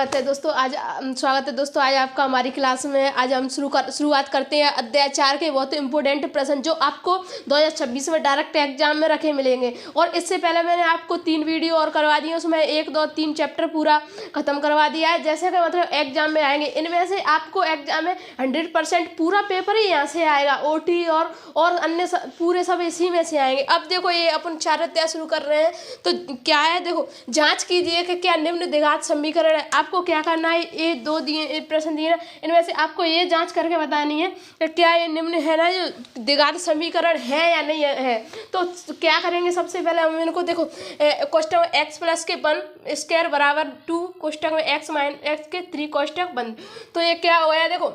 स्वागत है दोस्तों आज आपका हमारी क्लास में। आज हम शुरुआत करते हैं अध्याय 4 के बहुत इंपॉर्टेंट प्रश्न जो आपको 2026 में डायरेक्ट एग्जाम में रखे मिलेंगे। और इससे पहले मैंने आपको 3 वीडियो और करवा दी, उसमें 1, 2, 3 चैप्टर पूरा खत्म करवा दिया है। जैसे कि मतलब एग्जाम में आएंगे, इनमें से आपको एग्जाम में 100% पूरा पेपर ही यहाँ से आएगा। ओटी और अन्य पूरे सब इसी में से आएंगे। अब देखो ये अपन 4 अध्याय शुरू कर रहे हैं, तो क्या है देखो, जांच कीजिए कि क्या निम्न द्विघात समीकरण है। आपको क्या करना है, ये 2 दिए प्रश्न दिए ना, इनमें से आपको ये जांच करके बतानी है कि क्या ये निम्न है ना, जो द्विघात समीकरण है या नहीं है। तो क्या करेंगे, सबसे पहले हम इनको देखो, कोष्टक में x प्लस के 1 स्क्वायर बराबर 2, कोष्टक में x माइनस x के 3 कोष्टक बंद। तो ये क्या हो गया देखो,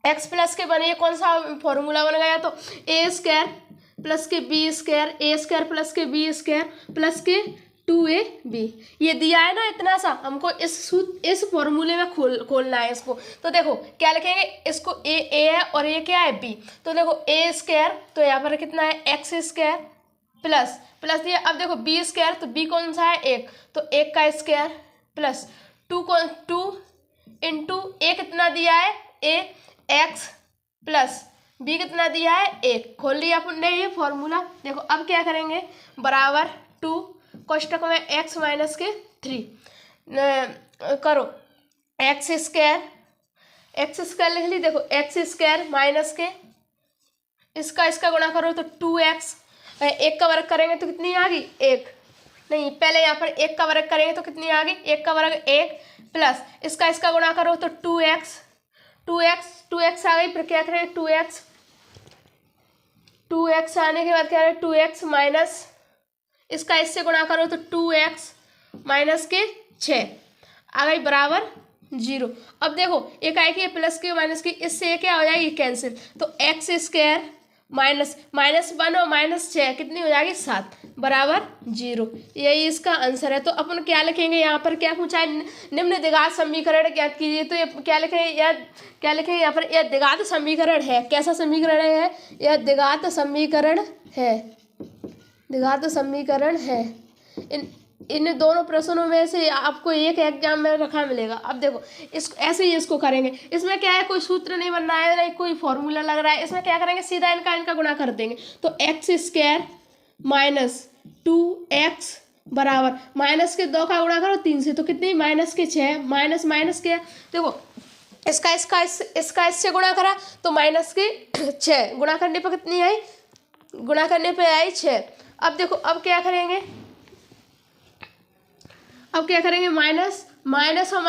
x प्लस के 1, ये कौन सा फॉर्मूला बन गया, तो a स्क्वायर प्लस के b square, a square plus के b स्क्वायर प्लस के 2ab। ये दिया है ना इतना सा, हमको इस फॉर्मूले में खोलना है इसको। तो देखो क्या लिखेंगे, इसको a है और ये क्या है b। तो देखो a स्क्वायर, तो यहाँ पर कितना है x स्क्वायर प्लस दिया। अब देखो b स्क्वायर, तो b कौन सा है 1, तो 1 का स्क्वायर प्लस 2 इंटू a कितना दिया है a x प्लस b कितना दिया है 1। खोल लिया अपन ने ये फॉर्मूला। देखो अब क्या करेंगे, बराबर 2 कोष्टक में x माइनस के 3 करो x स्क्वायर लिख ली। देखो x स्क्वायर माइनस के इसका गुणा करो तो 2x, 1 का वर्ग करेंगे तो कितनी आ गई 1, नहीं पहले यहाँ पर 1 का वर्ग करेंगे तो कितनी आ गई 1 का वर्ग 1 प्लस इसका गुणा करो तो 2x आ गई। फिर क्या करेंगे 2x आने के बाद क्या है 2x माइनस इसका इससे गुणा करो तो 2x माइनस के 6 आ गई बराबर 0। अब देखो एक आएगी प्लस की माइनस की, इससे ये क्या हो जाएगी कैंसिल। तो x स्क्वायर माइनस 1 और माइनस 6 कितनी हो जाएगी 7 बराबर 0। यही इसका आंसर है। तो अपन क्या लिखेंगे, यहाँ पर क्या पूछा है, निम्न द्विघात समीकरण ज्ञात कीजिए। तो ये क्या लिखेंगे, यहाँ पर यह द्विघात समीकरण है। कैसा समीकरण है, यह द्विघात समीकरण है। इन दोनों प्रश्नों में से आपको एक एग्जाम में रखा मिलेगा। अब देखो ऐसे ही इसको करेंगे। इसमें क्या है, कोई सूत्र नहीं बन रहा है, नहीं कोई फॉर्मूला लग रहा है। इसमें क्या करेंगे, सीधा इनका गुणा कर देंगे। तो x स्क्वायर माइनस 2x बराबर माइनस के 2 का गुणा करो 3 से, तो कितनी माइनस के 6 माइनस के देखो इसका इससे गुणा करा तो माइनस के 6 गुणा करने पर कितनी आई, गुणा करने पे आई 6। अब देखो अब क्या करेंगे, माइनस और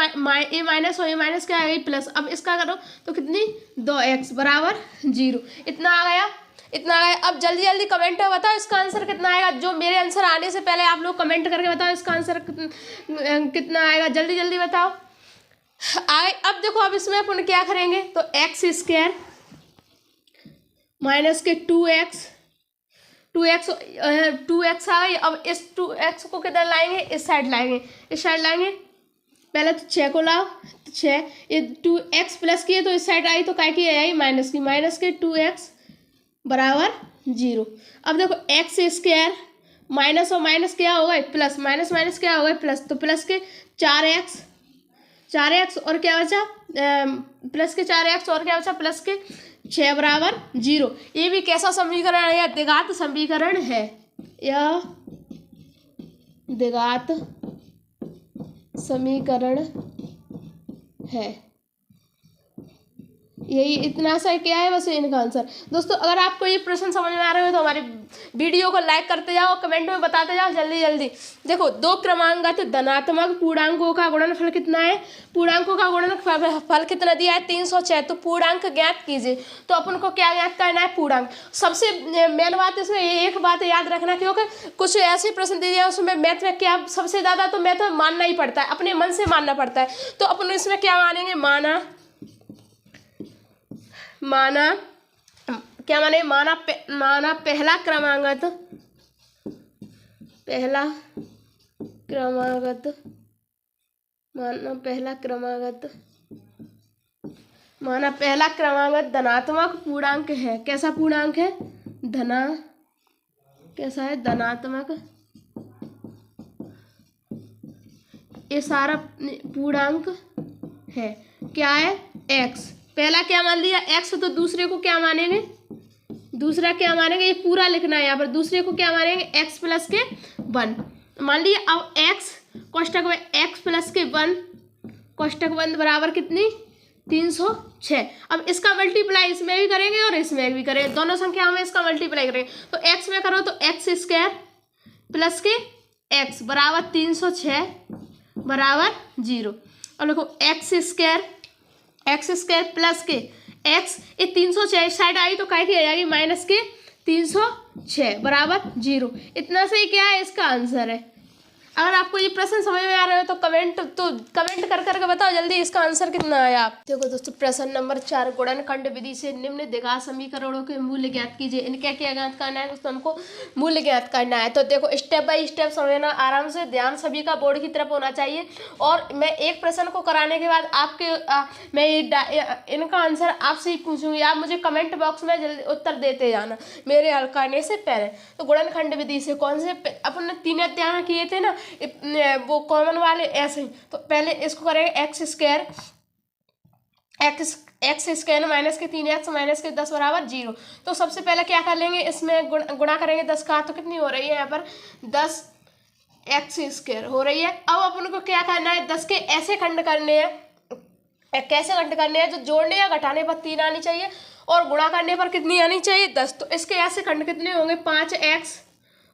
ये माइनस क्या आ गई प्लस। अब इसका करो तो कितनी 2x बराबर 0। इतना आ गया। अब जल्दी कमेंट में बताओ इसका आंसर कितना आएगा। जो मेरे आंसर आने से पहले आप लोग कमेंट करके बताओ इसका आंसर कितना आएगा, जल्दी बताओ। अब देखो अब इसमें अपन क्या करेंगे, तो x स्क्वायर माइनस के 2x आ गई। अब इस 2x को किधर लाएंगे, इस साइड लाएंगे। पहले तो 6 को लाओ, तो 6 ये 2x प्लस किए तो इस साइड आई, तो काय की आई माइनस के 2x बराबर 0। अब देखो x स्क्वायर माइनस और माइनस क्या हो गए प्लस, माइनस क्या हो गए प्लस, तो प्लस के 4x और क्या बचा प्लस के 4x और क्या बचा प्लस के 6 बराबर 0। ये भी कैसा समीकरण है, यह द्विघात समीकरण है। यह द्विघात समीकरण है। यही इतना सा क्या है बस इनका आंसर। दोस्तों अगर आपको ये प्रश्न समझ में आ रहे हो तो हमारी वीडियो को लाइक करते जाओ, कमेंट में बताते जाओ जल्दी। देखो 2 क्रमांगत धनात्मक पूर्णांकों का गुणनफल कितना है, पूर्णांकों का गुणनफल कितना दिया है 306। तो पूर्णांक ज्ञात कीजिए। तो अपन को क्या ज्ञात करना है, पूर्णांक। सबसे मेन बात इसमें एक बात याद रखना, क्योंकि कुछ ऐसे प्रश्न दिए हैं उसमें मैथ में क्या सबसे ज़्यादा तो मैथ में मानना ही पड़ता है, अपने मन से मानना पड़ता है। तो अपन इसमें क्या मानेंगे, माना पहला क्रमांगत धनात्मक पूर्णांक है। कैसा पूर्णांक है, कैसा है धनात्मक ये सारा पूर्णांक है। क्या है? x। पहला क्या मान लिया? x, तो दूसरे को क्या मानेंगे? दूसरा क्या मानेंगे? ये पूरा लिखना है यहाँ पर। दूसरे को क्या मानेंगे? x प्लस के 1 मान लिया। अब x कोष्टक में x प्लस के 1 कोष्टक बंद बराबर कितनी? 306। अब इसका मल्टीप्लाई इसमें भी करेंगे और इसमें भी करेंगे, दोनों संख्याओं में इसका मल्टीप्लाई करेंगे। तो x में करो तो x स्क्वायर प्लस के x बराबर 306 बराबर 0। अब देखो x स्क्वायर प्लस के x, ये 306 साइड आई तो क्या की आ जाएगी? माइनस के 306 बराबर 0। इतना से ही क्या है? इसका आंसर है। अगर आपको ये प्रश्न समझ में आ रहा है तो कमेंट कर करके बताओ जल्दी इसका आंसर कितना आया। आप देखो दोस्तों, प्रश्न नंबर 4, गुणनखंड विधि से निम्न द्विघात समीकरणों के मूल्य ज्ञात कीजिए। इनका क्या ज्ञात करना है दोस्तों? हमको मूल्य ज्ञात करना है। तो देखो स्टेप बाय स्टेप समझना, आराम से ध्यान सभी का बोर्ड की तरफ होना चाहिए। और मैं एक प्रश्न को कराने के बाद मैं इनका आंसर आपसे ही पूछूंगी, आप मुझे कमेंट बॉक्स में जल्दी उत्तर देते जाना मेरे हल करने से पहले। तो गुणनखंड विधि से कौन से अपन 3 अध्याय में किए थे ना, वो कॉमन वाले ऐसे ही। तो पहले इसको करेंगे एक्स स्क्वायर माइनस के 3x माइनस के 10 बराबर 0। तो सबसे पहले क्या कर लेंगे? इसमें गुणा करेंगे 10 का, तो कितनी हो रही है यहाँ पर? 10 एक्स स्क्वायर हो रही है। अब अपन को क्या करना है? 10 के ऐसे खंड करने हैं। कैसे खंड करने हैं? जो जोड़ने या घटाने पर 3 आनी चाहिए और गुणा करने पर कितनी आनी चाहिए? 10। तो इसके ऐसे खंड कितने होंगे? 5x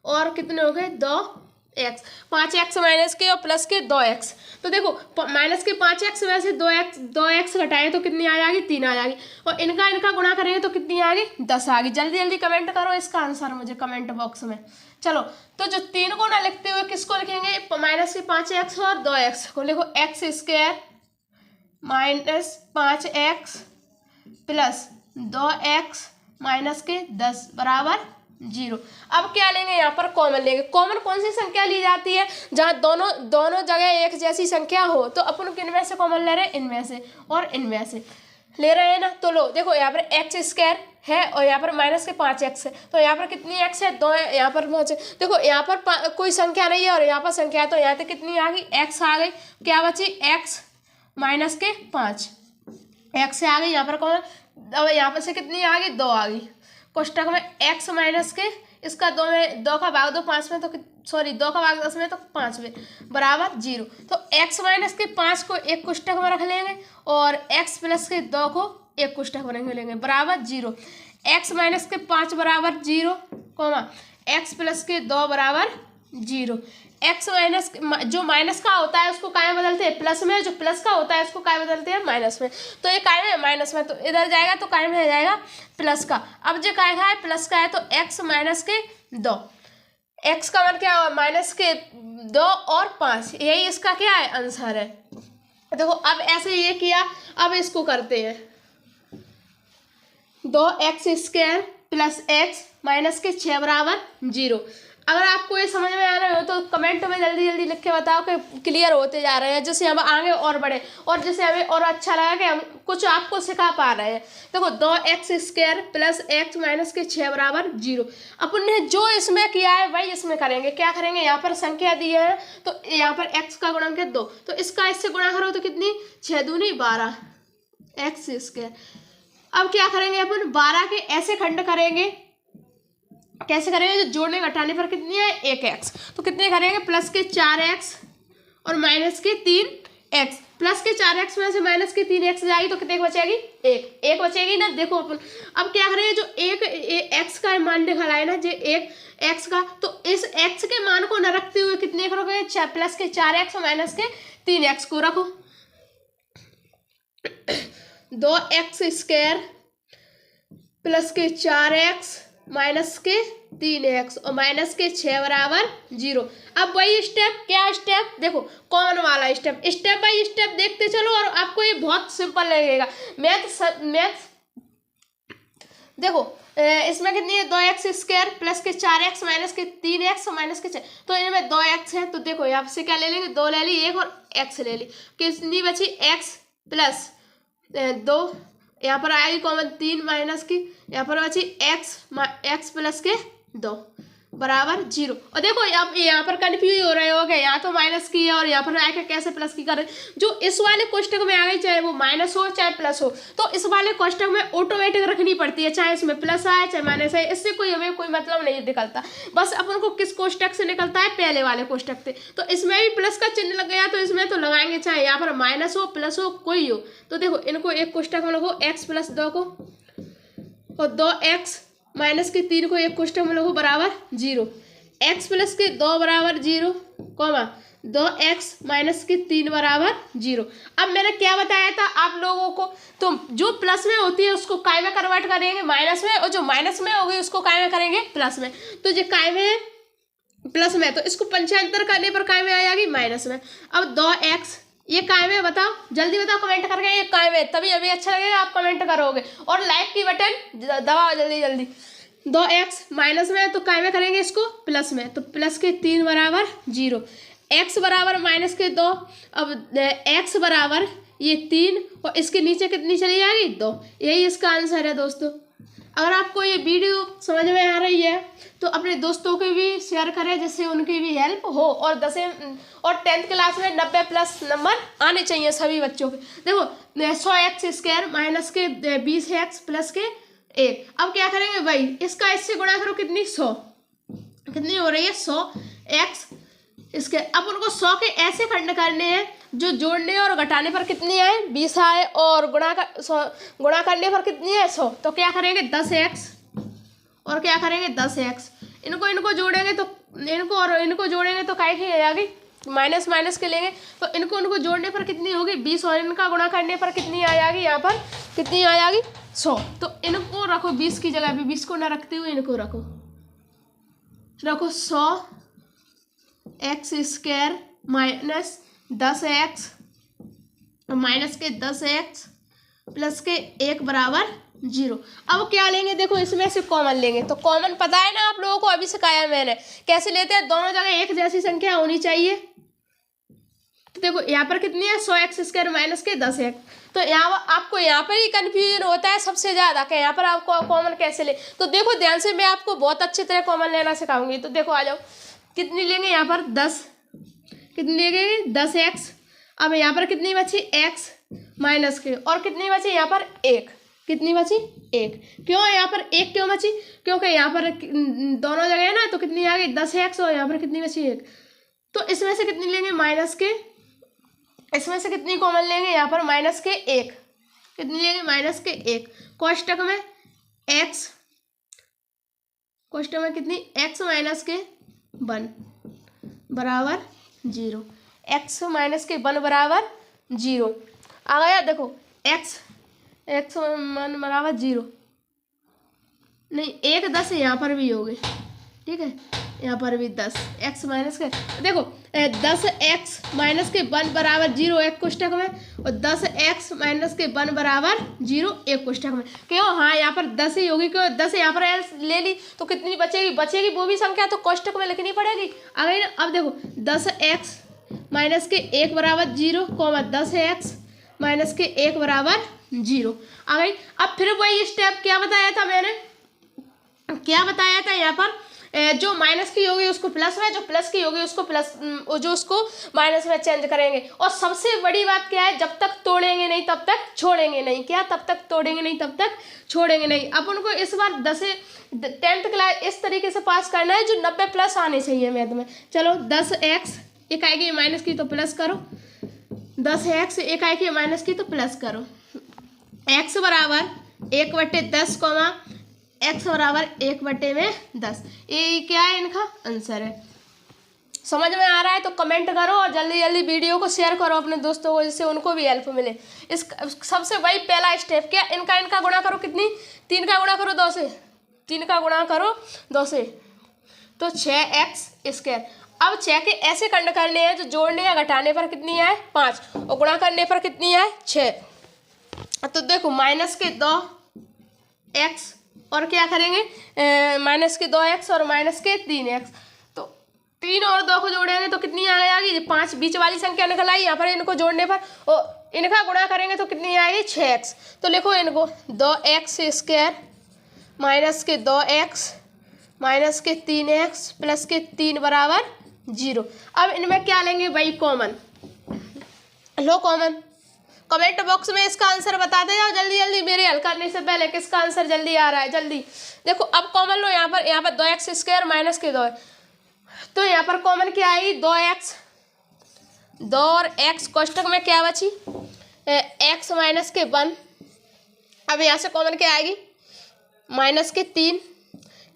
और कितने हो गए? 2x। 5x माइनस के और प्लस के 2x। तो देखो माइनस के 5x में से 2x घटाएं तो कितनी आ जाएगी? 3 आ जाएगी। और इनका गुणा करेंगे तो कितनी आ गई? 10 आ गई। जल्दी जल्दी कमेंट करो इसका आंसर मुझे कमेंट बॉक्स में। चलो, तो जो 3 को ना लिखते हुए किसको लिखेंगे? माइनस के 5x और 2x को लिखो। X square minus 5x plus 2x minus के 10 बराबर 0। अब क्या लेंगे? यहाँ पर कॉमन लेंगे। कॉमन कौन सी संख्या ली जाती है? जहाँ दोनों जगह एक जैसी संख्या हो। तो अपन किनमें से कॉमन ले रहे हैं? इनमें से और इनमें से ले रहे हैं ना। तो लो देखो, यहाँ पर एक्स स्क्वायर है और यहाँ पर माइनस के 5x है। तो यहाँ पर कितनी x है? 2 है। यहाँ पर 5 है। देखो यहाँ पर कोई संख्या नहीं है और यहाँ पर संख्या है, तो यहाँ तक कितनी आ गई? x आ गई। क्या बची? x माइनस के 5 x आ गई। यहाँ पर कौन? अब यहाँ पर से कितनी आ गई? 2 आ गई। कोष्टक में x माइनस के इसका 2 में 2 का भाग 2 5 में, तो सॉरी 2 का भाग 10 में, तो 5 में बराबर 0। तो x माइनस के 5 को एक कोष्टक में रख लेंगे और x प्लस के 2 को एक कोष्टक में लेंगे बराबर 0। x माइनस के 5 बराबर 0 कोमा x प्लस के 2 बराबर 0। x माइनस जो माइनस का होता है उसको काय में बदलते हैं? प्लस में। जो प्लस का होता है उसको काय में बदलते हैं? माइनस में। तो ये काय में है? माइनस में। तो इधर जाएगा तो काय में आ जाएगा? प्लस का। अब जो काय का है? प्लस का है। तो x माइनस के 2, x का मान क्या हुआ? माइनस के 2 और 5, यही इसका क्या है? आंसर है। देखो अब ऐसे ये किया, अब इसको करते हैं। 2x square plus x minus के 6 बराबर 0। अगर आपको ये समझ में आ रहा हो तो कमेंट में जल्दी जल्दी लिख के बताओ कि क्लियर होते जा रहे हैं, जिससे हम आगे और बढ़े और जिससे हमें और अच्छा लगा कि हम कुछ आपको सिखा पा रहे हैं। देखो 2x square plus x minus के 6 बराबर 0। अपन ने जो इसमें किया है वही इसमें करेंगे। क्या करेंगे? यहाँ पर संख्या दी है तो यहाँ पर x का गुणक है 2, तो इसका इससे गुणा करो तो कितनी? 6 दूनी 12 x स्क्वायर। अब क्या करेंगे? अपन 12 के ऐसे खंड करेंगे। कैसे करेंगे? जो जोड़ने घटाने पर कितनी है? 1x। तो कितने करेंगे? प्लस के 4x और माइनस के 3x। प्लस के 4x में से माइनस के 3x जाएगी तो कितने बचेगी? 1 बचेगी ना। देखो अपन अब क्या करेंगे? जो एक x का मान निकला है ना, जो 1x का, तो इस x के मान को न रखते हुए कितने करोगे? प्लस के 4x और माइनस के 3x को रखो। 2x स्क्वायर प्लस के 4x माइनस के 3x और माइनस के 6 बराबर 0। अब वही स्टेप, क्या स्टेप? देखो कॉमन वाला स्टेप, स्टेप बाय स्टेप देखते चलो और आपको ये बहुत सिंपल लगेगा। मैथ देखो इसमें कितनी है? 2x स्क्वायर प्लस के 4x माइनस के 3x और माइनस के 6, तो इनमें 2x है। तो देखो यहाँ से क्या ले लेंगे? 2 ले ली, 1 और x ले ली। कितनी बची? x प्लस 2, यहाँ पर आएगी कॉमन 3 माइनस की, यहाँ पर बची x प्लस के 2 बराबर 0। और देखो अब यहाँ पर कन्फ्यूज हो रहे हो गए, यहाँ तो माइनस की है और यहाँ पर आके कैसे प्लस की कर रहे हैं। जो इस वाले कोष्टक में आ गई, चाहे वो माइनस हो चाहे प्लस हो, तो इस वाले कोष्टक में ऑटोमेटिक रखनी पड़ती है, चाहे इसमें प्लस आए चाहे माइनस आए, इससे कोई हमें कोई मतलब नहीं निकलता। बस अपन को किस कोष्टक से निकलता है, पहले वाले कोष्टक से। तो इसमें भी प्लस का चिन्ह लग गया तो इसमें तो लगाएंगे, चाहे यहाँ पर माइनस हो प्लस हो कोई हो। तो देखो इनको एक कोष्टक में लगो x प्लस 2 को, और 2x माइनस के 3 को एक कोष्टक में लगो बराबर 0, x प्लस के 2 बराबर 0, कॉमा 2x माइनस के 3 बराबर 0। अब मैंने क्या बताया था आप लोगों को, तो जो प्लस में होती है उसको काय में कन्वर्ट करेंगे माइनस में, और जो माइनस में होगी उसको काय में करेंगे प्लस में। तो जो काय में प्लस में, तो इसको पंचांतर करने पर काय में आ जाएगी माइनस में। अब 2x ये काय में, बताओ जल्दी बताओ कमेंट करके, ये काय में, तभी अभी अच्छा लगेगा आप कमेंट करोगे, और लाइक की बटन दबाओ जल्दी जल्दी। 2x माइनस में तो काय में करेंगे इसको प्लस में, तो प्लस के 3 बराबर 0, x बराबर माइनस के 2, अब x बराबर ये 3 और इसके नीचे कितनी चली जाएगी 2। यही इसका आंसर है दोस्तों। अगर आपको ये वीडियो समझ में आ रही है तो अपने दोस्तों को भी शेयर करें, जिससे उनकी भी हेल्प हो, और 10वीं और 10th क्लास में 90+ नंबर आने चाहिए सभी बच्चों के। देखो 100x² माइनस के 20x प्लस के 1। अब क्या करेंगे भाई, इसका इससे गुणा करो, कितनी 100, कितनी हो रही है 100x इसके। अब उनको 100 के ऐसे खंड करने हैं जो जोड़ने और घटाने पर कितनी आए 20 आए, और गुणा करने पर कितनी है 100। तो क्या करेंगे 10x और क्या करेंगे 10x, इनको जोड़ेंगे तो इनको जोड़ेंगे तो काय की आ जाएगी, माइनस माइनस के लेंगे तो इनको जोड़ने पर कितनी होगी 20, और इनका गुणा करने पर कितनी आ जाएगी, यहाँ पर कितनी आ जाएगी 100। तो इनको रखो 20 की जगह पे, 20 को ना रखते हुए इनको रखो 100x² माइनस 10x माइनस के 10x प्लस के 1 बराबर 0। अब क्या लेंगे, देखो इसमें से कॉमन लेंगे, तो कॉमन पता है ना आप लोगों को, अभी सिखाया मैंने कैसे लेते हैं, दोनों जगह एक जैसी संख्या होनी चाहिए। तो देखो यहाँ पर कितनी है 100x² माइनस के 10x, तो यहाँ आपको यहाँ पर ही कन्फ्यूजन होता है सबसे ज़्यादा कि यहाँ पर आपको कॉमन कैसे ले। तो देखो ध्यान से, मैं आपको बहुत अच्छी तरह कॉमन लेना सिखाऊंगी। तो देखो आ जाओ, कितनी लेंगे यहाँ पर 10, कितनी लेंगे 10x। अब यहाँ पर कितनी बची x माइनस के, और कितनी बची यहाँ पर 1, कितनी बची 1। क्यों यहाँ पर 1 क्यों बची, क्योंकि यहाँ पर दोनों जगह है ना, तो कितनी आ गई 10x और यहाँ पर कितनी बची 1। तो इसमें से कितनी लेंगे माइनस के, इसमें से कितनी कॉमन लेंगे यहाँ पर माइनस के 1, कितनी लेंगे माइनस के 1। कोष्टक में x, कोष्टक में कितनी x माइनस के 1 बराबर 0, x माइनस के 1 बराबर 0 आ गया। देखो x 1 बराबर 0 नहीं, 1 10 यहाँ पर भी हो गए, ठीक है, यहाँ पर भी 10 x माइनस के, देखो 10x माइनस के 1 बराबर 0 एक कोष्टक में, और 10x माइनस के 1 बराबर 0 एक कोष्टक में। क्यों, हाँ यहाँ पर 10 ही होगी, क्यों 10 यहाँ पर ले ली तो कितनी बचेगी वो भी संख्या तो कोष्टक में लिखनी पड़ेगी, आ गई ना। अब देखो 10x माइनस के 1 बराबर 0, 10x माइनस के 1 बराबर 0 आ गई। अब फिर वही स्टेप क्या बताया था मैंने, क्या बताया था यहाँ पर, जो माइनस की होगी उसको प्लस में, जो प्लस की होगी उसको प्लस, जो उसको माइनस में चेंज करेंगे। और सबसे बड़ी बात क्या है, जब तक तोड़ेंगे नहीं तब तक छोड़ेंगे नहीं, क्या तब तक तोड़ेंगे नहीं तब तक छोड़ेंगे नहीं। अब उनको इस बार 10th क्लास इस तरीके से पास करना है जो 90+ आने चाहिए मैथ में। चलो 10x एक आएगी माइनस की तो प्लस करो, 10x एक आएगी माइनस की तो प्लस करो, x बराबर 1/10 कॉमा x बराबर 1/10, ये क्या है इनका आंसर है। समझ में आ रहा है तो कमेंट करो और जल्दी जल्दी वीडियो को शेयर करो अपने दोस्तों को, जिससे उनको भी हेल्प मिले। इस सबसे वही पहला स्टेप क्या, इनका गुणा करो, कितनी 3 का गुणा करो 2 से, 3 का गुणा करो 2 से तो 6x²। अब 6 के ऐसे खंड करने हैं जो जोड़ने या घटाने पर कितनी आए 5, और गुणा करने पर कितनी आए 6। तो देखो माइनस के 2x और क्या करेंगे माइनस के 2x और माइनस के 3x, तो 3 और 2 को जोड़ेंगे तो कितनी आ जाएगी 5, बीच वाली संख्या निकल आई। यहाँ पर इनको जोड़ने पर और इनका गुणा करेंगे तो कितनी आएगी 6x। तो लिखो इनको 2x² माइनस के 2x माइनस के 3x प्लस के 3 बराबर 0। अब इनमें क्या लेंगे भाई, कॉमन लो। कॉमन कमेंट बॉक्स में इसका आंसर बता दे जाओ जल्दी जल्दी, मेरे हल करने से पहले किसका आंसर जल्दी आ रहा है जल्दी। देखो अब कॉमन लो, यहाँ पर 2x² माइनस के 2 है, तो यहाँ पर कॉमन क्या आएगी, 2x 2 और x कोष्टक में क्या बची, x माइनस के 1। अब यहाँ से कॉमन क्या आएगी, माइनस के 3,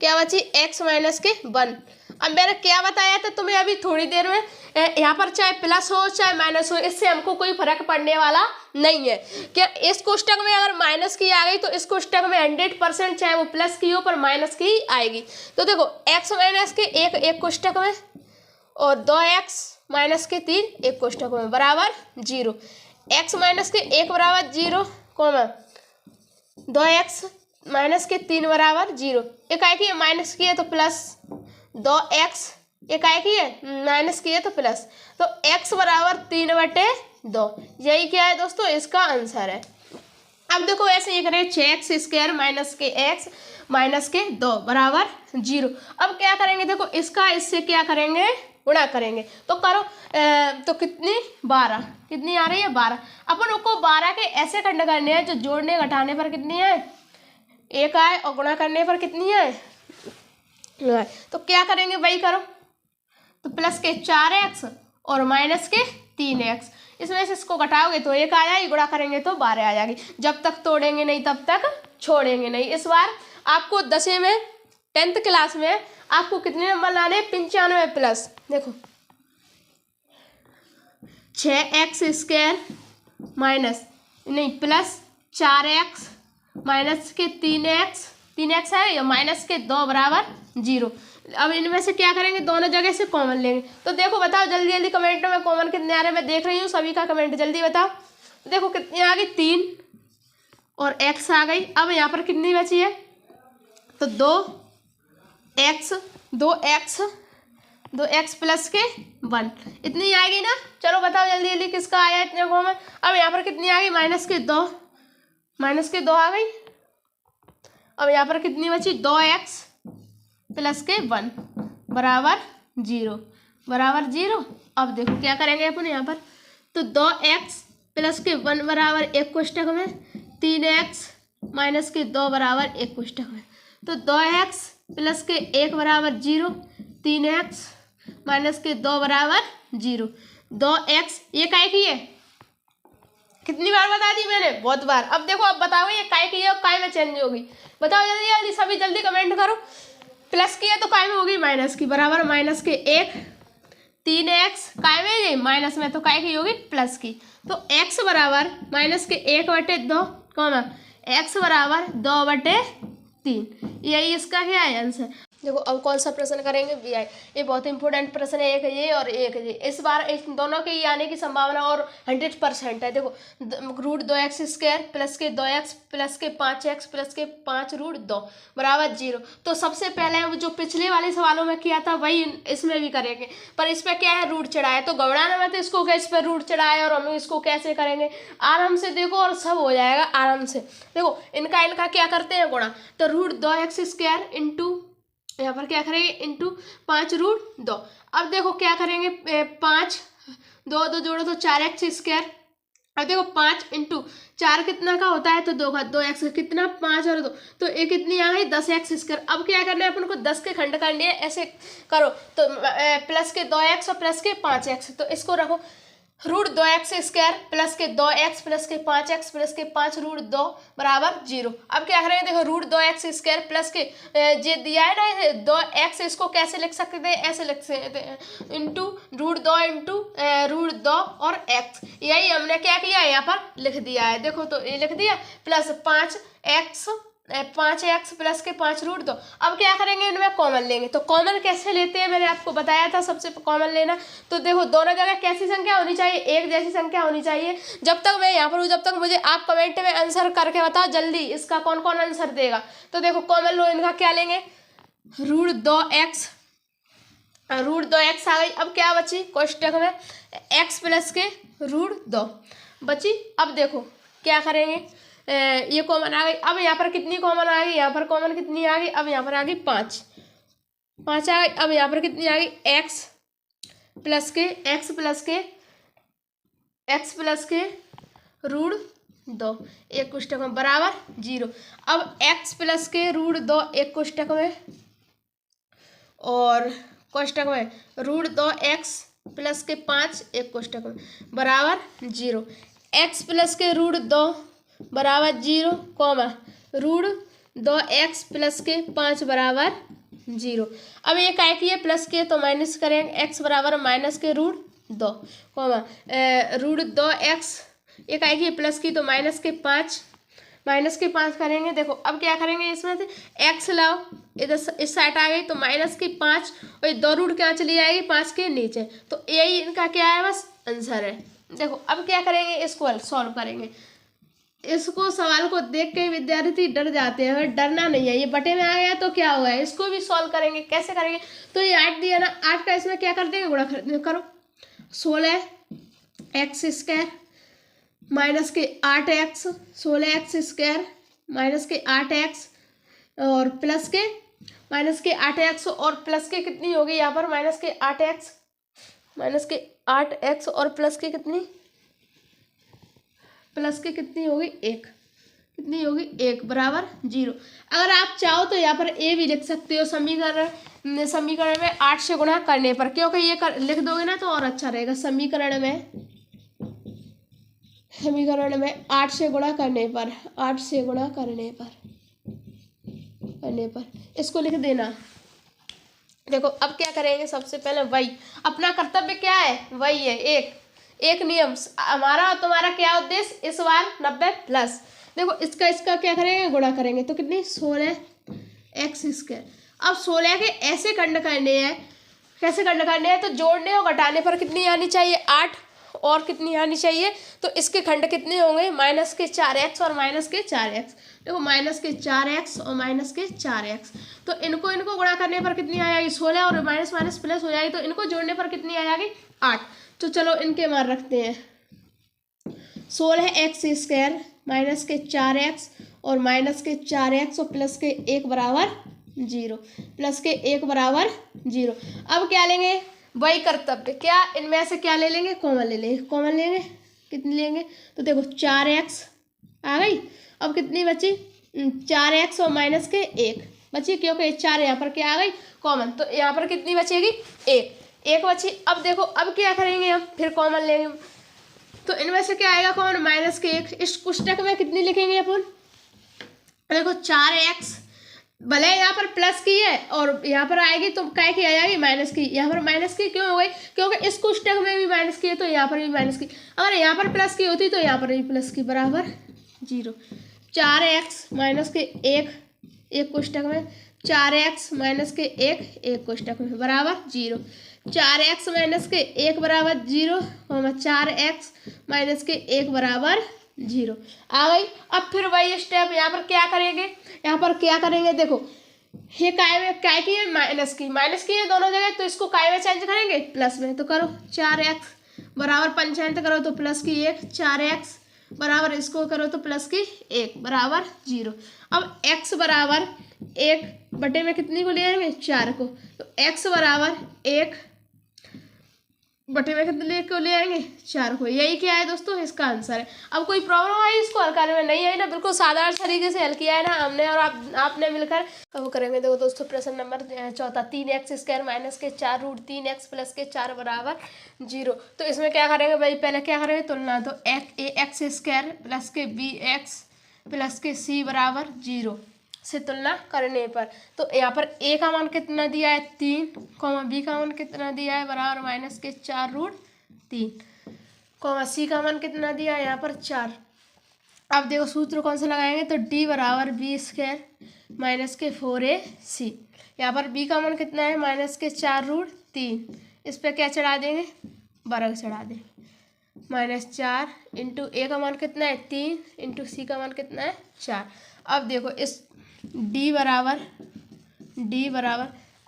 क्या बची, x माइनस के 1। अब मैंने क्या बताया था तुम्हें अभी थोड़ी देर में, यहाँ पर चाहे प्लस हो चाहे माइनस हो, इससे हमको कोई फर्क पड़ने वाला नहीं है। क्या इस कोष्टक में अगर माइनस की आ गई तो इस कोष्टक में 100% चाहे वो प्लस की हो पर माइनस की ही आएगी। तो देखो x माइनस के एक कोष्टक में और 2x माइनस के 3 एक कोष्टक में बराबर 0। x माइनस के 1 बराबर 0, 2x माइनस के 3 बराबर 0। एक आए की माइनस की है तो प्लस, 2x एक आए की है माइनस की है तो प्लस, तो x बराबर 3/2। यही क्या है दोस्तों, इसका आंसर है। अब देखो ऐसे ये करें 6x² माइनस के x माइनस के 2 बराबर 0। अब क्या करेंगे, देखो इसका इससे क्या करेंगे, गुणा करेंगे। तो करो तो कितनी 12, कितनी आ रही है 12। अपन को 12 के ऐसे खंड करने हैं जो जोड़ने घटाने पर कितनी है, 1 आए, और गुणा करने पर कितनी है। तो क्या करेंगे भाई, करो तो प्लस के 4x और माइनस के 3x, इसमें से इसको घटाओगे तो 1 आ जाएगी, गुणा करेंगे तो 12 आ जाएगी। जब तक तोड़ेंगे नहीं तब तक छोड़ेंगे नहीं। इस बार आपको 10वीं में 10th क्लास में आपको कितने नंबर लाने, 95+। देखो 6x² माइनस नहीं प्लस 4x माइनस के 3x है या माइनस के 2 बराबर 0। अब इनमें से क्या करेंगे, दोनों जगह से कॉमन लेंगे। तो देखो बताओ जल्दी जल्दी कमेंट में कॉमन कितने आ रहे हैं, मैं देख रही हूँ सभी का कमेंट, जल्दी बताओ। देखो कितनी आ गई, 3 और x आ गई। अब यहाँ पर कितनी बची है, तो 2x प्लस के 1 इतनी आएगी ना। चलो बताओ जल्दी जल्दी किसका आया इतने कॉमन। अब यहाँ पर कितनी आ गई, माइनस के 2 आ गई। अब यहाँ पर कितनी बची, 2x प्लस के 1 बराबर 0। अब देखो क्या करेंगे अपन यहाँ पर, तो 2x प्लस के 1 बराबर 1 कोष्टक में, 3x माइनस के 2 बराबर 1 कोष्टक में। तो 2x प्लस के 1 बराबर 0, 3x माइनस के 2 बराबर 0। 2x ये काय की है, कितनी बार बता दी मैंने, बहुत बार। अब देखो अब बताओ ये काय की है और काय में चेंज होगी, बताओ जल्दी जल्दी सभी जल्दी कमेंट करो। प्लस की है तो काय में होगी, माइनस की, बराबर माइनस के 1, 3x काय में ये माइनस में, तो काय की होगी प्लस की। तो x बराबर माइनस के 1/2 कॉमा x बराबर 2/3। यही इसका क्या है आंसर। देखो अब कौन सा प्रश्न करेंगे, vi। ये बहुत इंपॉर्टेंट प्रश्न है, एक ये और एक ये। इस बार इन दोनों के आने की संभावना और 100% है। देखो √2x² प्लस के 2x प्लस के 5x प्लस के 5√2 बराबर 0। तो सबसे पहले जो पिछले वाले सवालों में किया था वही इसमें भी करेंगे, पर इस पर क्या है, रूट चढ़ाया। तो घबराना मत, इसको कैसे पर रूट चढ़ाए और हम इसको कैसे करेंगे, आराम से देखो और सब हो जाएगा आराम से। देखो इनका क्या करते हैं गुणा, तो √2x² इंटू यहाँ पर क्या करेंगे इंटू 5√2। अब देखो क्या करेंगे, 5 2 जोड़ो तो 4x²। अब देखो 5 इंटू 4 कितना का होता है, तो 2 का 2x कितना 5 और 2, तो ये कितनी आ गई 10x²। अब क्या करना है अपन को 10 के खंड करने हैं, ऐसे करो तो प्लस के 2x और प्लस के 5x, तो इसको रखो √2x² प्लस के 2x प्लस के 5x प्लस के 5√2 बराबर 0। अब क्या करेंगे, देखो √2x² प्लस के जे दिया है ना 2x, इसको कैसे लिख सकते थे, ऐसे लिख सकते हैं इंटू √2 इंटू √2 और x। यही हमने क्या किया है यहाँ पर लिख दिया है। देखो तो ये लिख दिया प्लस 5x प्लस के 5√2। अब क्या करेंगे, इनमें कॉमन लेंगे। तो कॉमन कैसे लेते हैं मैंने आपको बताया था, सबसे कॉमन लेना। तो देखो दोनों जगह कैसी संख्या होनी चाहिए, एक जैसी संख्या होनी चाहिए। जब तक मैं यहाँ पर हूँ जब तक मुझे आप कमेंट में आंसर करके बताओ जल्दी, इसका कौन कौन आंसर देगा। तो देखो कॉमन लो, इनका क्या लेंगे, √2x आ गई। अब क्या बची कोष्टक में, x प्लस के √2 बची। अब देखो क्या करेंगे, ये कॉमन आ गई। अब यहाँ पर कितनी कॉमन आ गई, यहाँ पर कॉमन कितनी आ गई, अब यहाँ पर आ गई 5। 5 आ गई। अब यहाँ पर कितनी आ गई, एक्स प्लस के रूट 2 एक कोष्टक में बराबर 0। अब एक्स प्लस के रूट 2 एक कोष्टक में और कोष्टक में रूट 2 एक्स प्लस के 5 एक कोष्टक में बराबर 0। एक्स प्लस के रूट 2 बराबर 0 कॉमा रूट 2 एक्स प्लस के 5 बराबर 0। अब ये काय की है प्लस के तो माइनस करेंगे, एक्स बराबर माइनस के रूट 2 कॉमा रूट 2 एक्स, ये काय की है प्लस की तो माइनस के 5 करेंगे। देखो अब क्या करेंगे, इसमें से एक्स लाओ इधर इस साइड आ गई तो माइनस की 5 और ये 2 रूट क्या चली जाएगी 5 के नीचे, तो यही इनका क्या है बस आंसर है। देखो अब क्या करेंगे, इसको सॉल्व करेंगे। इसको सवाल को देख के विद्यार्थी डर जाते हैं, अगर डरना नहीं है। ये बटे में आ गया तो क्या हुआ है, इसको भी सॉल्व करेंगे। कैसे करेंगे, तो ये 8 दिया ना, 8 का इसमें क्या कर देंगे, गुणा करो 16 एक्स स्क्वायर माइनस के 8x, 16x स्क्वायर माइनस के 8x और प्लस के माइनस के 8x और प्लस के कितनी होगी यहाँ पर माइनस के 8x और प्लस के कितनी होगी 1, कितनी होगी 1 बराबर 0। अगर आप चाहो तो यहाँ पर ए भी लिख सकते हो समीकरण में 8 से गुणा करने पर, क्योंकि ये लिख दोगे ना तो और अच्छा रहेगा। समीकरण में 8 से गुणा करने पर इसको लिख देना। देखो अब क्या करेंगे, सबसे पहले वही अपना कर्तव्य क्या है, वही है एक नियम। हमारा और तुम्हारा क्या उद्देश्य, इस बार 90 प्लस। देखो इसका क्या करेंगे, गुणा करेंगे तो कितनी 16 एक्स स्क्वायर। अब 16 के ऐसे खंड करने हैं, कैसे खंड करने हैं, तो जोड़ने और घटाने पर कितनी आनी चाहिए 8 और कितनी आनी चाहिए, तो इसके खंड कितने होंगे माइनस के 4x और माइनस के 4x। देखो माइनस के 4x और माइनस के 4x, तो इनको गुणा करने पर कितनी आ जाएगी 16 और माइनस माइनस प्लस हो जाएगी, तो इनको जोड़ने पर कितनी आ जाएगी 8। तो चलो इनके मान रखते हैं 16 एक्स स्क्वायर माइनस के 4x और माइनस के 4x और प्लस के 1 बराबर 0, प्लस के 1 बराबर 0। अब क्या लेंगे, वही कर्तव्य, क्या इनमें से क्या ले लेंगे, कॉमन ले लेंगे, कितनी लेंगे, तो देखो 4x आ गई। अब कितनी बची 4x और माइनस के 1 बची, क्योंकि 4 यहाँ पर क्या आ गई कॉमन, तो यहाँ पर कितनी बचेगी 1 बची। अब देखो अब क्या करेंगे, हम फिर कॉमन लेंगे, तो इनमें से क्या आएगा कॉमन माइनस के 1। इस कोष्टक में कितनी लिखेंगे अपन, देखो 4x भले यहाँ पर प्लस की है और यहाँ पर आएगी तो काय की आ जाएगी माइनस की। यहाँ पर माइनस की क्यों हो गई, क्योंकि इस कोष्टक में भी माइनस की है तो यहाँ पर भी माइनस की। अगर यहाँ पर प्लस की होती तो यहाँ पर भी प्लस की बराबर 0। 4x माइनस के 1 कोष्टक में, 4x माइनस के 1 कोष्टक में बराबर 0। 4x माइनस के 1 बराबर 0, 4x माइनस के 1 बराबर 0 आ गई। अब फिर वही स्टेप यहाँ पर क्या करेंगे, देखो ये काय की है माइनस की है दोनों जगह, तो इसको काय में चेंज करेंगे प्लस में, तो करो 4x बराबर पंचायत करो तो प्लस की 1, 4x बराबर इसको करो तो प्लस की 1 बराबर 0। अब x बराबर 1 बटे में कितनी को ले आएंगे 4 को, तो x बराबर 1 बटे में कितने को ले आएंगे 4 को। यही क्या है दोस्तों, इसका आंसर है। अब कोई प्रॉब्लम आई इसको हल करने में, नहीं है ना, बिल्कुल साधारण तरीके से हल किया है ना हमने और आपने मिलकर। वो करेंगे, देखो दोस्तों प्रश्न नंबर 4 3x स्क्वायर माइनस के 4 रूट 3x प्लस के 4 बराबर 0। तो इसमें क्या करेंगे भाई, पहले क्या करेंगे तुलना, तो एक्स स्क्वायर प्लस के bx प्लस के c बराबर 0 से तुलना करने पर, तो यहाँ पर a का मान कितना दिया है 3, b का मान कितना दिया है बराबर माइनस के 4 रूट 3, c का मान कितना दिया है यहाँ पर 4। अब देखो सूत्र कौन सा लगाएंगे, तो d बराबर b स्क्वायर माइनस के 4ac। यहाँ पर b का मान कितना है माइनस के 4 रूट 3, इस पर क्या चढ़ा देंगे वर्ग चढ़ा देंगे, -4 इंटू a का मान कितना है 3 इंटू c का मान कितना है 4। अब देखो इस d बराबर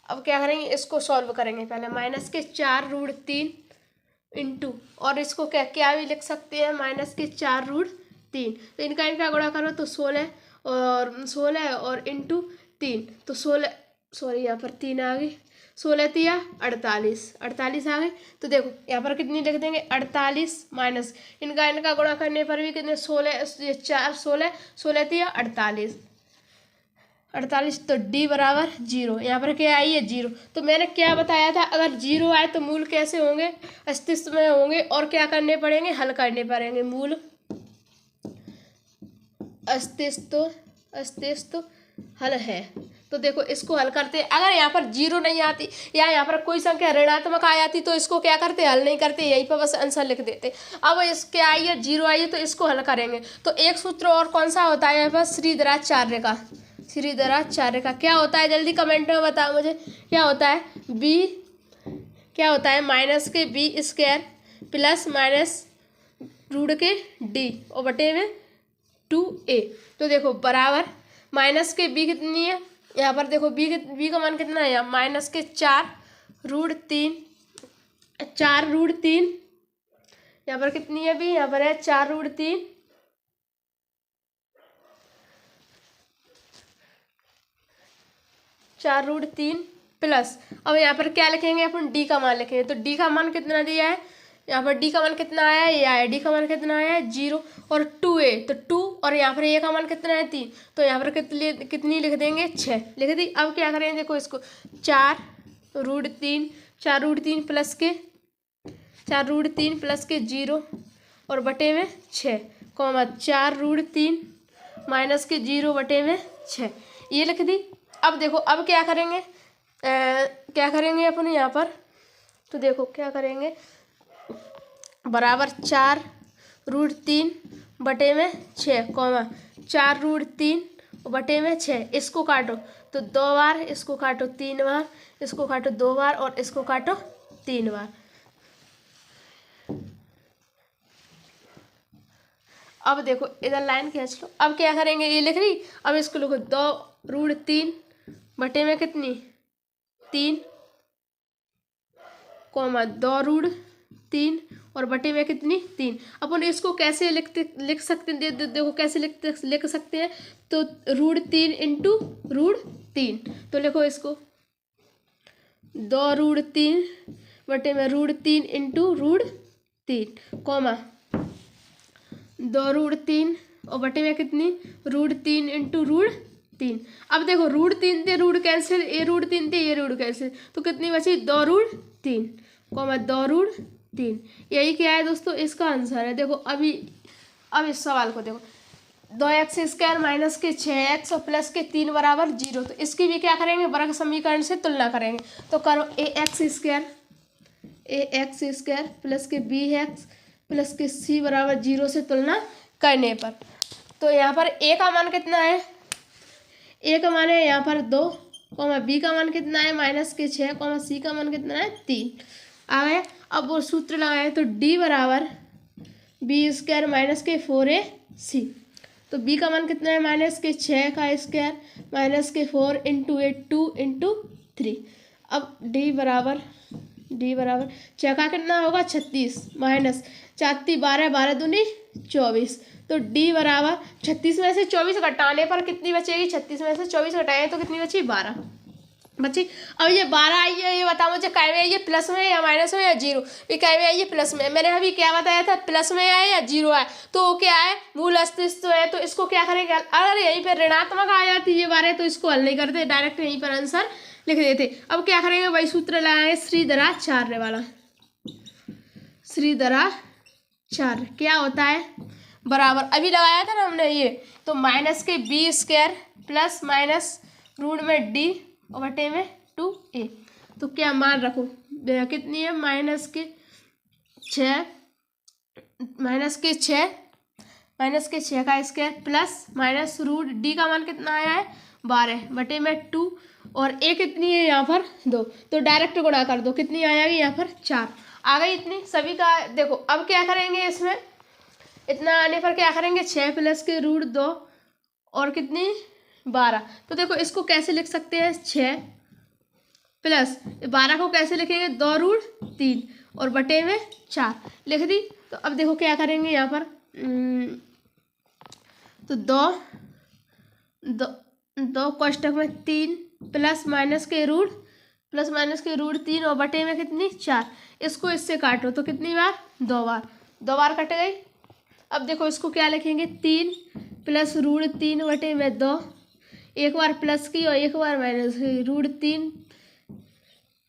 अब क्या करेंगे, इसको सॉल्व करेंगे पहले माइनस के 4 रूट 3 इंटू, और इसको क्या भी लिख सकते हैं माइनस के 4 रूट 3, तो इनका गुणा करो तो 16 और इंटू 3, तो 16 सॉरी यहाँ पर 3 आ गई, 16 तिया 48, 48 आ गए। तो देखो यहाँ पर कितनी लिख देंगे 48 माइनस इनका गुणा करने पर भी कितने 16, 4 16, 16 तिया 48, 48। तो डी बराबर 0। यहाँ पर क्या आई है 0। तो मैंने क्या बताया था, अगर 0 आए तो मूल कैसे होंगे, अस्तित्व में होंगे और क्या करने पड़ेंगे, हल करने पड़ेंगे। मूल अस्तित्व हल है। तो देखो इसको हल करते, अगर यहाँ पर 0 नहीं आती या यहाँ पर कोई संख्या ऋणात्मक आ जाती तो इसको क्या करते, हल नहीं करते, यहीं पर बस आंसर लिख देते। अब इसके आई है 0 आई है तो इसको हल करेंगे। तो एक सूत्र और कौन सा होता है यहाँ पर, श्रीधराचार्य का। श्रीधराचार्य का क्या होता है, जल्दी कमेंट में बताओ मुझे। क्या होता है बी, क्या होता है माइनस के B square plus minus root के डी और बटे में 2a। तो देखो बराबर माइनस के बी कितनी है, यहाँ पर देखो बी का मान कितना है, यहाँ माइनस के 4 रूट 3, 4 रूट 3, यहाँ पर कितनी है बी, यहाँ पर है 4 रूट 3, 4 रूट 3 प्लस, अब यहाँ पर क्या लिखेंगे अपन, डी का मान लिखेंगे। तो डी का मान कितना दिया है, यहाँ पर डी का मान कितना आया है, ये आया, डी का मान कितना आया है 0 और 2a, तो 2 और यहाँ पर ए का मान कितना है 3, तो यहाँ पर कितनी लिख देंगे 6 लिख दी। अब क्या करेंगे देखो इसको 4 रूट 3, 4 रूट 3 प्लस के 4 रूट 3 प्लस के 0 और बटे में 6 कॉमा 4 रूट 3 माइनस के 0 बटे में 6, ये लिख दी। अब देखो अब क्या करेंगे, क्या करेंगे अपन यहाँ पर, तो देखो क्या करेंगे बराबर 4 रूट 3 बटे में 6 कॉमा 4 रूट 3 बटे में 6, इसको काटो तो 2 बार, इसको काटो 3 बार, इसको काटो 2 बार और इसको काटो 3 बार। अब देखो इधर लाइन खींच लो। अब क्या करेंगे, ये लिख रही, अब इसको लिखो 2 रूट 3 बटे में कितनी 3 कॉमा 2 रूट 3 और बटे में कितनी 3। अपन इसको कैसे लिख सकते हैं, देखो कैसे लिख सकते हैं, तो रूट 3 इंटू रूट 3, तो लिखो इसको 2 रूट 3 बटे में root 3 into root 3 comma 2 root 3 और बटे में कितनी रूट 3 इंटू रूट 3। अब देखो रूट 3 थे रूट कैंसिल, ये रूट 3 थे ये रूट कैंसिल, तो कितनी बची 2 रूट 3 कॉमा 2 रूट 3। यही क्या है दोस्तों, इसका आंसर है। देखो अभी अब इस सवाल को देखो, 2x स्क्वायर माइनस के 6x और प्लस के 3 बराबर 0, तो इसकी भी क्या करेंगे, वर्ग समीकरण से तुलना करेंगे। तो करो ax स्क्वायर प्लस के bx प्लस के c बराबर 0 से तुलना करने पर, तो यहाँ पर a का मान कितना है, a का मान है यहाँ पर 2 कॉमा b का मान कितना है माइनस के 6 कॉमा c का मान कितना है 3 आ गया। अब वो सूत्र लगाए तो d बराबर बी स्क्वायर माइनस के 4ac, तो b का मान कितना है माइनस के 6 का स्क्वायर माइनस के 4 इंटू 8 2 इंटू 3। अब d बराबर 6 का कितना होगा 36 माइनस 4 12 12 दूनी 24, तो d बराबर 36 में से 24 घटाने पर कितनी बचेगी, 36 में से 24 घटाएं तो कितनी बची 12 बची। अब ये 12 आई है, ये बताओ मुझे कै में आई है, प्लस में या माइनस में या 0, ये कै में आई है प्लस में। मैंने अभी क्या बताया था, प्लस में आए या 0 आए, तो क्या है मूल अस्तित्व है। तो इसको क्या करेंगे, अगर यहीं पर ऋणात्मक आ जाती है 12 तो इसको हल नहीं करते, डायरेक्ट यहीं पर आंसर लिख देते। अब क्या करेंगे, वही सूत्र लगाएंगे श्रीधराचार्य वाला। श्रीधराचार्य क्या होता है, बराबर अभी लगाया था ना हमने ये, तो माइनस के B square plus minus root में डी और बटे में 2a, तो क्या मान रखो कितनी है माइनस के 6 का square plus minus root D का मान कितना आया है 12 बटे में 2 और a कितनी है यहाँ पर 2, तो डायरेक्ट गुणा कर दो, कितनी आ जाएगी यहाँ पर 4 आ गई इतनी सभी का। देखो अब क्या करेंगे, इसमें इतना आने पर क्या करेंगे 6 प्लस के रूट 2 और कितनी 12, तो देखो इसको कैसे लिख सकते हैं 6 प्लस 12 को कैसे लिखेंगे 2 रूट 3 और बटे में 4 लिख दी। तो अब देखो क्या करेंगे यहाँ पर, तो दो कोष्टक में 3 प्लस माइनस के रूट प्लस माइनस के रूट 3 और बटे में कितनी 4। इसको इससे काटो तो कितनी बार 2 बार, 2 बार कट गई। अब देखो इसको क्या लिखेंगे 3 प्लस रूट 3 बटे में 2, एक बार प्लस की और एक बार माइनस की, रूट 3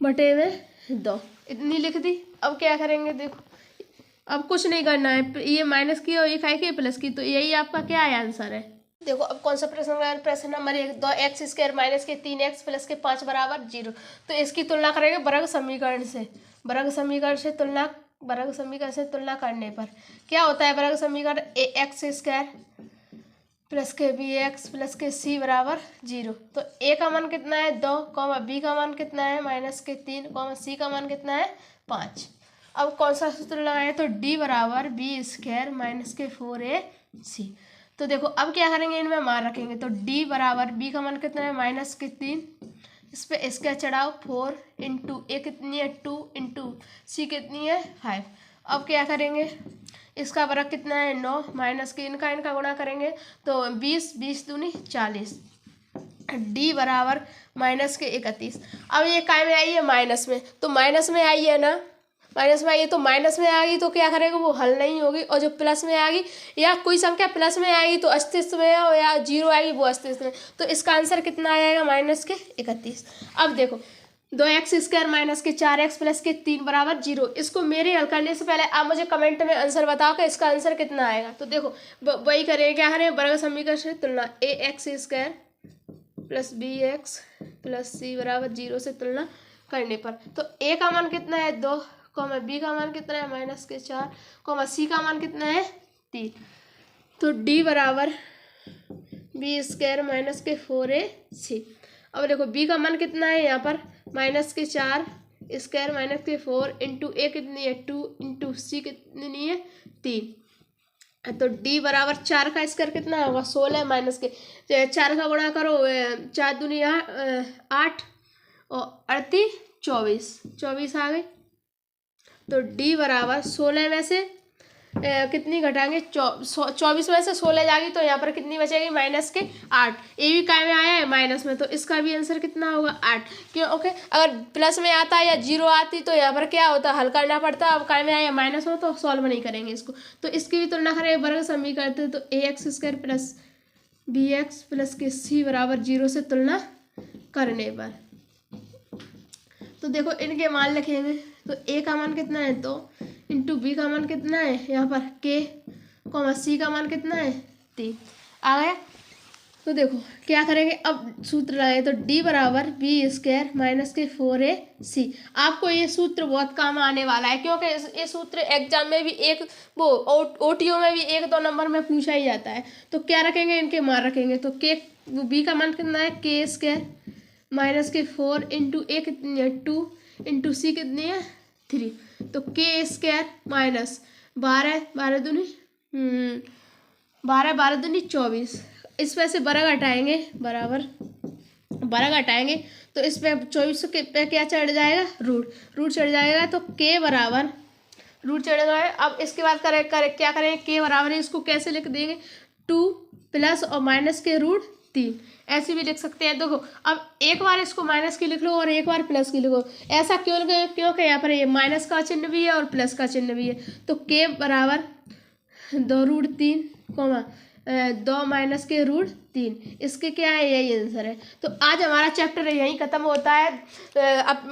बटे में 2 इतनी लिख दी। अब क्या करेंगे देखो, अब कुछ नहीं करना है, ये माइनस की और ये खाई की प्लस की, तो यही आपका क्या है आंसर है। देखो अब कौन सा प्रश्न, प्रश्न नंबर 1, 2x² माइनस के 3x प्लस के 5 बराबर 0। तो इसकी तुलना करेंगे वर्ग समीकरण से, वर्ग समीकरण से तुलना करने पर क्या होता है वर्ग समीकरण, ax² प्लस के bx प्लस के c बराबर 0। तो a का मान कितना है 2, b का मान कितना है माइनस के 3, c का मान कितना है 5। अब कौन सा सूत्र लगाएं, तो d बराबर b² माइनस के 4ac। तो देखो अब क्या करेंगे, इनमें मान रखेंगे, तो d बराबर b का मान कितना है माइनस के 3, इस पर इसका चढ़ाओ 4 इंटू a कितनी है 2 इंटू c कितनी है 5। अब क्या करेंगे, इसका वर्ग कितना है 9 माइनस के इनका गुणा करेंगे तो 20, 20 दूनी 40, d बराबर माइनस के 31। अब ये काय में आई है माइनस में, तो माइनस में आई है ना, माइनस में आई है तो माइनस में आ गई तो क्या करेगा वो हल नहीं होगी, और जो प्लस में आ गई या कोई संख्या प्लस में आएगी तो अस्तित्व में है, और या 0 आएगी वो अस्तित्व में, तो इसका आंसर कितना आ जाएगा माइनस के 31। अब देखो 2x² माइनस के 4x प्लस के 3 बराबर 0, इसको मेरे हल करने से पहले आप मुझे कमेंट में आंसर बताओ कि इसका आंसर कितना आएगा। तो देखो वही करेंगे, क्या करें वर्ग समीकरण से तुलना, ax² plus bx plus c बराबर 0 से तुलना करने पर, तो a का मान कितना है 2, b का मान कितना है माइनस के 4, c का मान कितना है 3। तो d बराबर b² माइनस के 4ac। अब देखो b का मान कितना है यहाँ पर माइनस के 4² माइनस के 4 इंटू a कितनी है 2 इंटू c कितनी है 3। तो d बराबर 4 का स्क्वायर कितना होगा 16 माइनस के 4 का गुणा करो, 4 दूनी 8 और 38 24 आ गई। तो d बराबर 16 में से कितनी घटाएंगे 24 में से 16 जाएगी तो यहाँ पर कितनी बचेगी माइनस के 8। ए भी काय में आया है माइनस में, तो इसका भी आंसर कितना होगा 8। क्यों ओके, अगर प्लस में आता या 0 आती तो यहाँ पर क्या होता हल करना पड़ता, अब काय में आया माइनस में तो सॉल्व नहीं करेंगे इसको। तो इसकी भी तुलना करेंगे वर्ग समीकरण, तो ax² प्लस bx प्लस के c बराबर 0 से तुलना करने पर, तो देखो इनके मान लिखेंगे, तो a का मान कितना है 2 इंटू b का मान कितना है यहाँ पर k, c का मान कितना है 3 आ गया। तो देखो क्या करेंगे, अब सूत्र लगाए, तो d बराबर b² माइनस के 4ac। आपको ये सूत्र बहुत काम आने वाला है, क्योंकि ये सूत्र एग्जाम में भी एक वो OTO में भी 1-2 नंबर में पूछा ही जाता है। तो क्या रखेंगे, इनके मान रखेंगे, तो b का मान कितना है k² माइनस के 4 इंटू a कितनी है 2 इंटू c कितनी है 3। तो k² माइनस 12 दूनी 24, इस पे से बराबर हटाएंगे, बराबर हटाएंगे तो इस पे 24 पे क्या चढ़ जाएगा रूट चढ़ जाएगा, तो k बराबर रूट चढ़ जाएगा। अब इसके बाद क्या करेंगे, k बराबर है इसको कैसे लिख देंगे 2 प्लस और माइनस के रूट 3, ऐसे भी लिख सकते हैं। देखो अब एक बार इसको माइनस की लिख लो और एक बार प्लस की लिखो, ऐसा क्योंकि यहाँ पर ये माइनस का चिन्ह भी है और प्लस का चिन्ह भी है। तो k बराबर 2 रूट 3 2 माइनस के रूट 3, इसके क्या है यही आंसर है। तो आज हमारा चैप्टर यहीं ख़त्म होता है।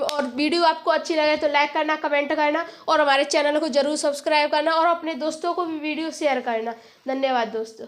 और वीडियो आपको अच्छी लगे तो लाइक करना, कमेंट करना और हमारे चैनल को जरूर सब्सक्राइब करना और अपने दोस्तों को भी वीडियो शेयर करना। धन्यवाद दोस्तों।